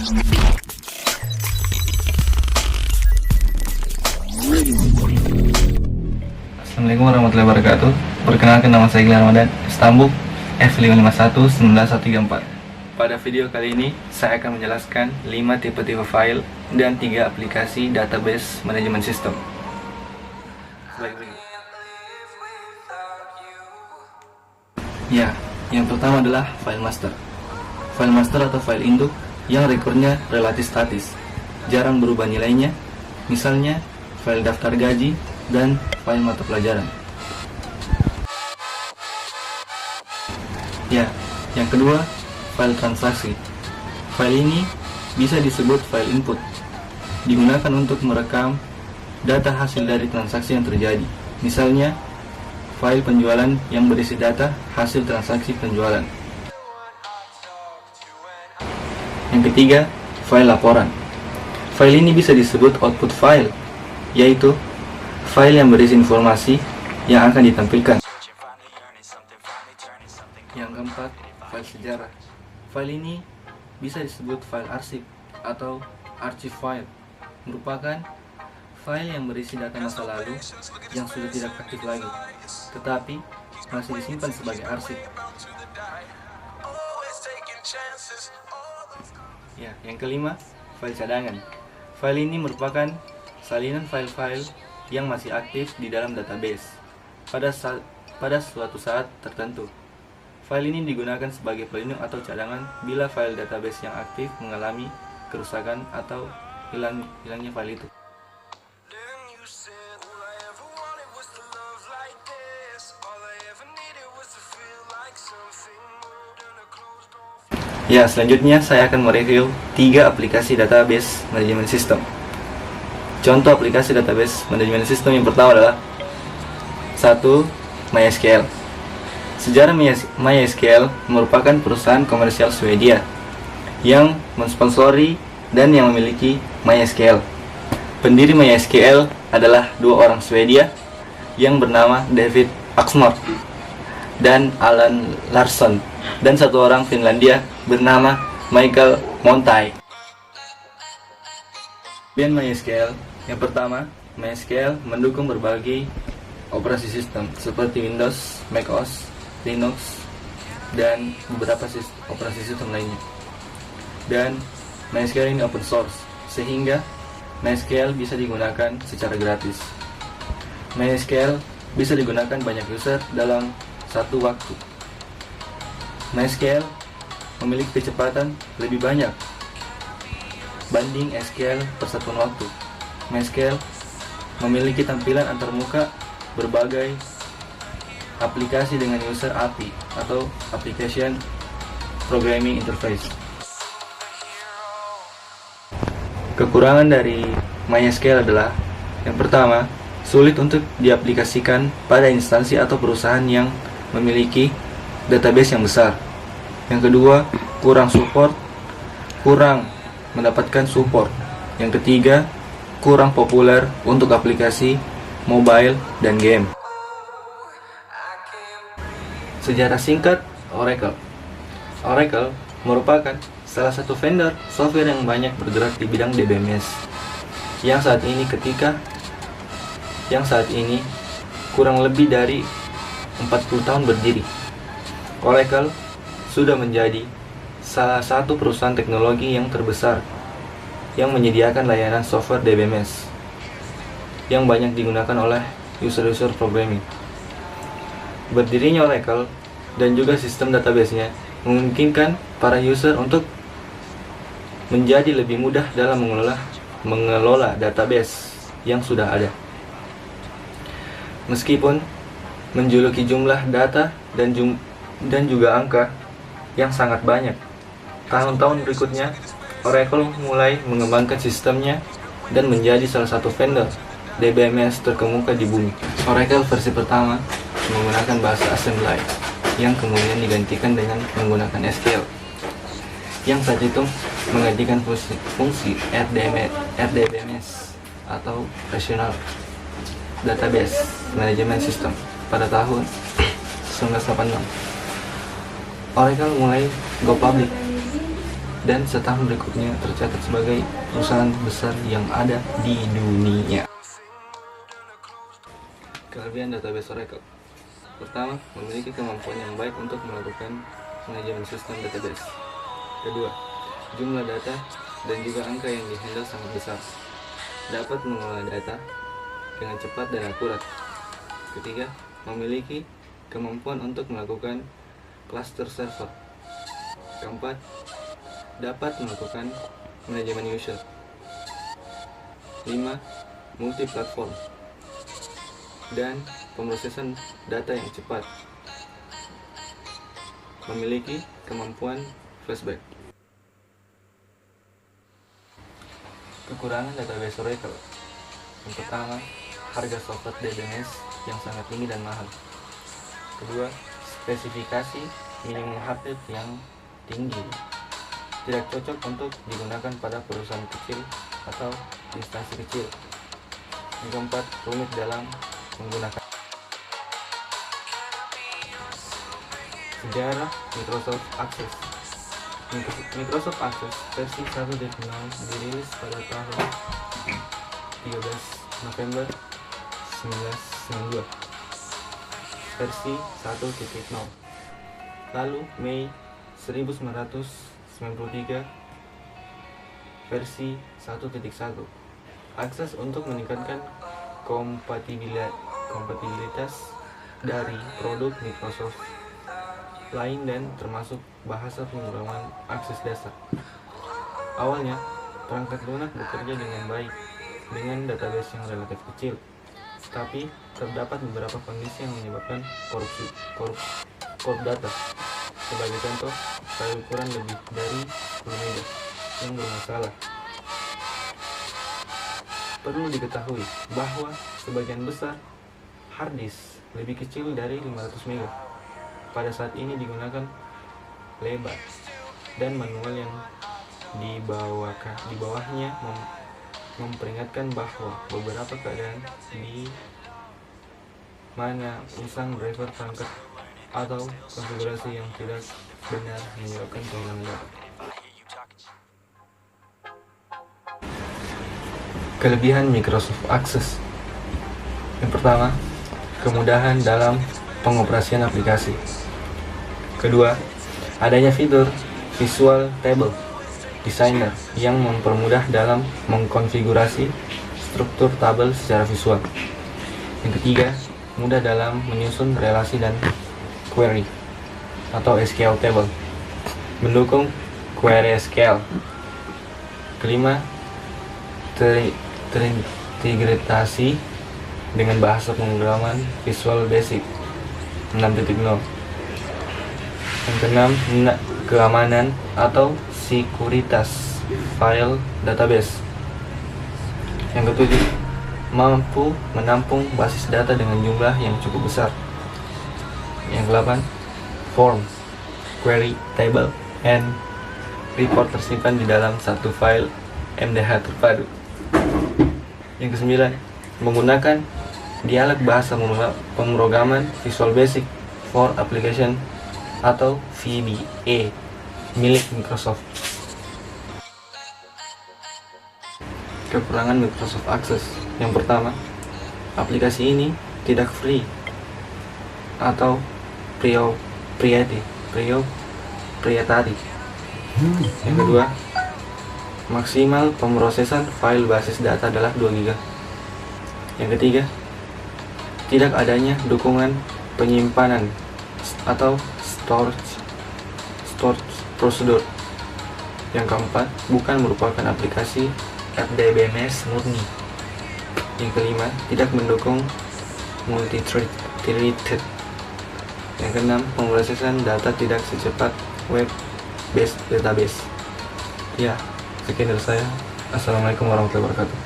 Assalamualaikum warahmatullahi wabarakatuh. Perkenalkan, nama saya Gilang Ramadan, Istanbul F551-19134. Pada video kali ini, saya akan menjelaskan 5 tipe-tipe file dan 3 aplikasi database manajemen sistem. Sebagai berikut. Ya, yang pertama adalah file master. File master atau file induk yang rekornya relatif statis, jarang berubah nilainya, misalnya file daftar gaji dan file mata pelajaran. Ya, yang kedua, file transaksi. File ini bisa disebut file input, digunakan untuk merekam data hasil dari transaksi yang terjadi. Misalnya, file penjualan yang berisi data hasil transaksi penjualan. Yang ketiga, file laporan. File ini bisa disebut output file, yaitu file yang berisi informasi yang akan ditampilkan. Yang keempat, file sejarah. File ini bisa disebut file arsip atau archive file, merupakan file yang berisi data masa lalu yang sudah tidak aktif lagi, tetapi masih disimpan sebagai arsip. Ya, yang kelima, file cadangan. File ini merupakan salinan file-file yang masih aktif di dalam database pada suatu saat tertentu. File ini digunakan sebagai pelindung atau cadangan bila file database yang aktif mengalami kerusakan atau hilangnya file itu. Ya, selanjutnya saya akan mereview 3 aplikasi database manajemen sistem. Contoh aplikasi database manajemen sistem yang pertama adalah 1. MySQL. Sejarah MySQL merupakan perusahaan komersial Swedia yang mensponsori dan yang memiliki MySQL. Pendiri MySQL adalah 2 orang Swedia yang bernama David Axmore dan Alan Larsson, dan 1 orang Finlandia bernama Michael Montai. Dan MySQL, yang pertama, MySQL mendukung berbagai operasi sistem seperti Windows, macOS, Linux, dan beberapa operasi sistem lainnya. Dan MySQL ini open source, sehingga MySQL bisa digunakan secara gratis. MySQL bisa digunakan banyak user dalam satu waktu. MySQL memiliki kecepatan lebih banyak banding SQL persatuan waktu. MySQL memiliki tampilan antarmuka berbagai aplikasi dengan user API atau Application Programming Interface. Kekurangan dari MySQL adalah, yang pertama, sulit untuk diaplikasikan pada instansi atau perusahaan yang memiliki database yang besar. Yang kedua, kurang mendapatkan support. Yang ketiga, kurang populer untuk aplikasi mobile dan game. Sejarah singkat Oracle. Oracle merupakan salah satu vendor software yang banyak bergerak di bidang DBMS yang saat ini kurang lebih dari 40 tahun berdiri. Oracle sudah menjadi salah satu perusahaan teknologi yang terbesar yang menyediakan layanan software DBMS yang banyak digunakan oleh user programming. Berdirinya Oracle dan juga sistem database-nya memungkinkan para user untuk menjadi lebih mudah dalam mengelola database yang sudah ada. Meskipun menjuluki jumlah data dan juga angka yang sangat banyak, tahun-tahun berikutnya Oracle mulai mengembangkan sistemnya dan menjadi salah satu vendor DBMS terkemuka di bumi. Oracle versi pertama menggunakan bahasa assembly yang kemudian digantikan dengan menggunakan SQL, yang saat itu menggantikan fungsi RDBMS atau Relational Database Management System pada tahun 1986. Oracle mulai go public dan setahun berikutnya tercatat sebagai perusahaan besar yang ada di dunia. Kelebihan database Oracle. Pertama, memiliki kemampuan yang baik untuk melakukan manajemen sistem database. Kedua, jumlah data dan juga angka yang dihandle sangat besar. Dapat mengelola data dengan cepat dan akurat. Ketiga, memiliki kemampuan untuk melakukan cluster server. Keempat, dapat melakukan manajemen user. 5. Multi-platform dan pemrosesan data yang cepat. Memiliki kemampuan flashback. Kekurangan database Oracle. Yang pertama, harga software DBMS yang sangat tinggi dan mahal. Kedua, spesifikasi minimum hardware yang tinggi, tidak cocok untuk digunakan pada perusahaan kecil atau instansi kecil. Yang keempat, rumit dalam menggunakan. Sejarah Microsoft Access. Microsoft Access versi 1.0 dirilis pada tahun 13 November 1992 versi 1.0. Lalu Mei 1993 versi 1.1. Akses untuk meningkatkan kompatibilitas dari produk Microsoft lain dan termasuk bahasa pemrograman akses dasar. Awalnya, perangkat lunak bekerja dengan baik dengan database yang relatif kecil, tapi terdapat beberapa kondisi yang menyebabkan korup data. Sebagai contoh, file ukuran lebih dari 10 MB yang bermasalah. Perlu diketahui bahwa sebagian besar hard disk lebih kecil dari 500 MB. Pada saat ini digunakan lebar dan manual yang di bawahnya memperingatkan bahwa beberapa keadaan di mana usang driver perangkat atau konfigurasi yang tidak benar menyebabkan kehilangan data. Kelebihan Microsoft Access. Yang pertama, kemudahan dalam pengoperasian aplikasi. Kedua, adanya fitur Visual Table Designer yang mempermudah dalam mengkonfigurasi struktur tabel secara visual. Yang ketiga, mudah dalam menyusun relasi dan query atau SQL table, mendukung query SQL. Kelima, terintegrasi dengan bahasa pemrograman Visual Basic 6.0. Yang keenam, keamanan atau sekuritas file database. Yang ketujuh, mampu menampung basis data dengan jumlah yang cukup besar. Yang kedelapan, form, query, table, and report tersimpan di dalam satu file MDH terpadu. Yang kesembilan, menggunakan dialog bahasa pemrograman Visual Basic for Application atau VBA milik Microsoft. Kekurangan Microsoft Access. Yang pertama, aplikasi ini tidak free atau proprietary. Yang kedua, maksimal pemrosesan file basis data adalah 2 GB. Yang ketiga, tidak adanya dukungan penyimpanan atau storage prosedur. Yang keempat, bukan merupakan aplikasi FDBMS murni. Yang kelima, tidak mendukung multi-threaded. Yang keenam, pemrosesan data tidak secepat web-based database. Ya, sekian dari saya. Assalamualaikum warahmatullahi wabarakatuh.